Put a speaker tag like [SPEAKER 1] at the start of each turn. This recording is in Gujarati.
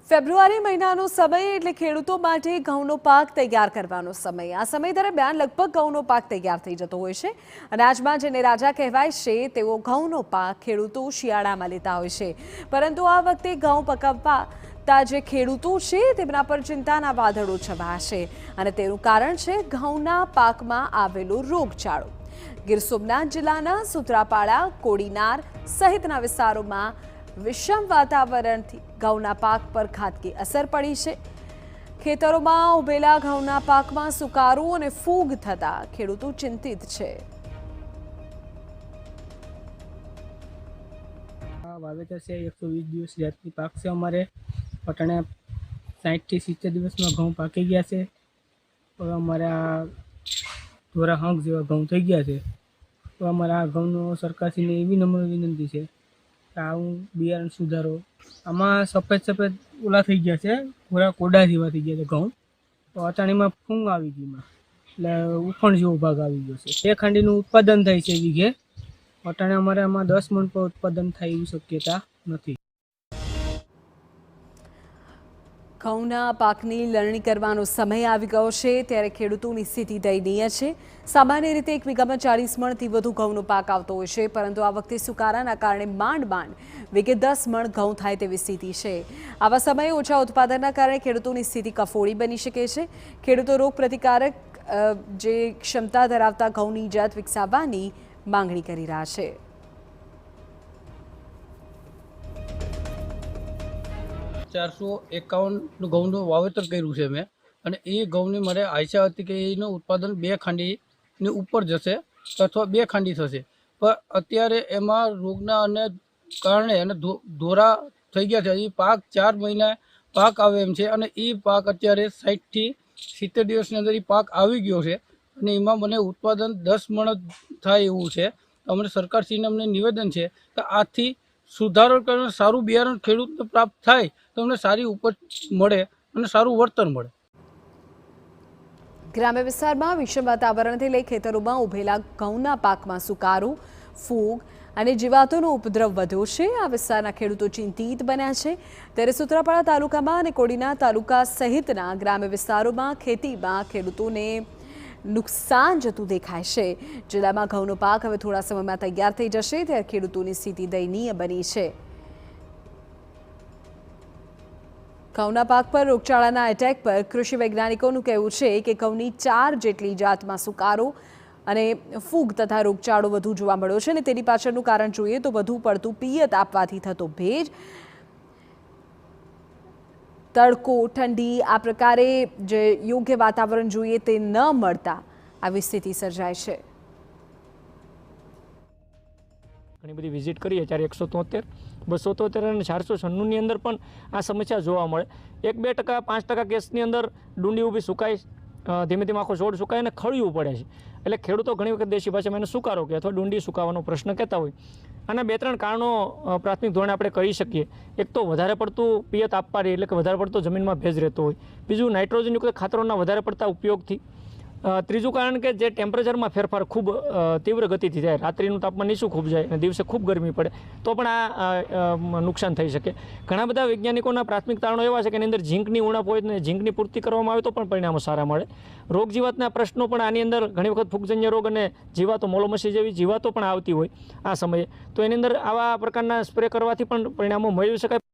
[SPEAKER 1] ફેબ્રુઆરી મહિનાનો સમય એટલે ખેડૂતો માટે ઘઉંનો પાક તૈયાર કરવાનો સમય। આ સમય દરમિયાન લગભગ ઘઉંનો પાક તૈયાર થઈ જતો હોય છે। અનાજમાં જેને રાજા કહેવાય છે તેવો ઘઉંનો પાક ખેડૂતો શિયાળામાં લેતા હોય છે, પરંતુ આ વખતે ઘઉં પકવતા જે ખેડૂતો છે તેમના પર ચિંતાના વાદળો છવાયા છે, અને તેનું કારણ છે ઘઉંના પાકમાં આવેલો રોગચાળો। ગીર સોમનાથ જિલ્લાના સૂત્રાપાડા, કોડીનાર સહિતના વિસ્તારોમાં વિષમ વાતાવરણથી ઘઉંના પાક પર ઘાતકી અસર પડી છે। ખેતરોમાં ઉભેલા ઘઉંના પાકમાં સુકારો અને ફૂગ થતા ખેડૂતો ચિંતિત છે।
[SPEAKER 2] વાવેતર છે 120 દિવસ જાતની પાક છે। અમારે પટણે 60 થી 70 દિવસમાં ઘઉં પાકી ગયા છે। હવે અમારે આ ધોરા હંક જેવા ઘઉં થઈ ગયા છે। તો અમારે આ ઘઉંનો સરકારશ્રીને એવી નમ્ર વિનંતી છે કે આવું બિયારણ સુધારો। આમાં સફેદ ઓલા થઈ ગયા છે, પૂરા કોડા જેવા થઈ ગયા છે ઘઉં। તો અચાણીમાં ફૂંગ આવી ગઈ, એટલે ઉફણ જેવો ભાગ આવી ગયો છે। 2 ખાંડીનું ઉત્પાદન થાય છે વીઘે। અટાણે અમારે આમાં 10 મણ પર ઉત્પાદન થાય એવી શક્યતા નથી।
[SPEAKER 1] ઘઉંના પાકની લણણી કરવાનો સમય આવી ગયો છે, ત્યારે ખેડૂતોની સ્થિતિ દયનીય છે। સામાન્ય રીતે 1 વીઘામાં 40 મણથી વધુ ઘઉંનો પાક આવતો હોય છે, પરંતુ આ વખતે સુકારાના કારણે માંડ વીઘે 10 મણ ઘઉં થાય તેવી સ્થિતિ છે। આવા સમયે ઓછા ઉત્પાદનના કારણે ખેડૂતોની સ્થિતિ કફોડી બની શકે છે। ખેડૂતો રોગ પ્રતિકારક જે ક્ષમતા ધરાવતા ઘઉંની જાત વિકસાવવાની માંગણી કરી રહ્યા છે।
[SPEAKER 3] ₹451 ઘઉંનું વાવેતર કર્યું છે મેં, અને એ ઘઉંની મારે આશા હતી કે એનું ઉત્પાદન 2 ખાંડીની ઉપર જશે અથવા 2 ખાંડી થશે, પણ અત્યારે એમાં રોગના અને કારણે અને ધોરા થઈ ગયા છે। એ પાક 4 મહિના પાક આવે એમ છે, અને એ પાક અત્યારે 60 થી 70 દિવસની અંદર એ પાક આવી ગયો છે, અને એમાં મને ઉત્પાદન 10 મણ થાય એવું છે। અમને સરકારશ્રીને અમને નિવેદન છે કે આથી સુધારો કરીને સારું બિયારણ ખેડૂતને પ્રાપ્ત થાય તો અમને સારી ઉપજ મળે અને સારું વળતર મળે।
[SPEAKER 1] ગ્રામ્ય વિસ્તારમાં વિષમ વાતાવરણથી લઈ ખેતરોમાં ઉભેલા ઘઉંના પાકમાં સુકારો, ફૂગ અને જીવાતોનો ઉપદ્રવ વધ્યો છે। આ વિસ્તારના ખેડૂતો ચિંતિત બન્યા છે। ત્યારે સૂત્રાપાડા તાલુકામાં અને કોડીના તાલુકા સહિતના ગ્રામ્ય વિસ્તારોમાં ખેતીમાં ખેડૂતોને નુકસાન જતું દેખાય છે। જિલ્લામાં ઘઉંનો પાક હવે થોડા સમયમાં તૈયાર થઈ જશે, ત્યારે ખેડૂતોની સ્થિતિ દયનીય બની છે। ઘઉંના પાક પર રોગચાળાના એટેક પર કૃષિ વૈજ્ઞાનિકોનું કહેવું છે કે ઘઉંની 4 જેટલી જાતમાં સુકારો અને ફૂગ તથા રોગચાળો વધુ જોવા મળ્યો છે, અને તેની પાછળનું કારણ જોઈએ તો વધુ પડતું પિયત આપવાથી થતો ભેજ, તડકો, ઠંડી, આ પ્રકારે જે યોગ્ય વાતાવરણ જોઈએ તે ન મળતા આવી સ્થિતિ સર્જાય છે।
[SPEAKER 4] ઘણી બધી વિઝિટ કરીએ ત્યારે 173, 273 અને 496ની અંદર પણ આ સમસ્યા જોવા મળે। 1-2%, 5% કેસની અંદર ડુંડી ઊભી સુકાય, ધીમે ધીમે આખો છોડ સુકાય અને ખળિયું પડે છે। એટલે ખેડૂતો ઘણી વખત દેશી ભાષામાં એને સુકારો કે અથવા ડુંડી સુકાવાનો પ્રશ્ન કહેતા હોય। આના 2-3 કારણો પ્રાથમિક ધોરણે આપણે કરી શકીએ। એક તો વધારે પડતું પિયત આપવાથી, એટલે કે વધારે પડતો જમીનમાં ભેજ રહેતો હોય। બીજું, નાઇટ્રોજનયુક્ત ખાતરોના વધારે પડતા ઉપયોગથી। ત્રીજું કારણ કે જે ટેમ્પરેચરમાં ફેરફાર ખૂબ તીવ્ર ગતિથી જાય, રાત્રિનું તાપમાન નીચું ખૂબ જાય અને દિવસે ખૂબ ગરમી પડે તો પણ આ નુકસાન થઈ શકે। ઘણા બધા વૈજ્ઞાનિકોના પ્રાથમિક તારણો એવા છે કે એની અંદર ઝીંકની ઉણપ હોય અને ઝીંકની પૂર્તિ કરવામાં આવે તો પણ પરિણામો સારા મળે। રોગ જીવાતના પ્રશ્નો પણ આની અંદર ઘણી વખત ફૂગજન્ય રોગ અને જીવાતો, મોલોમસી જેવી જીવાતો પણ આવતી હોય આ સમયે, તો એની અંદર આવા પ્રકારના સ્પ્રે કરવાથી પણ પરિણામો મેળવી શકાય।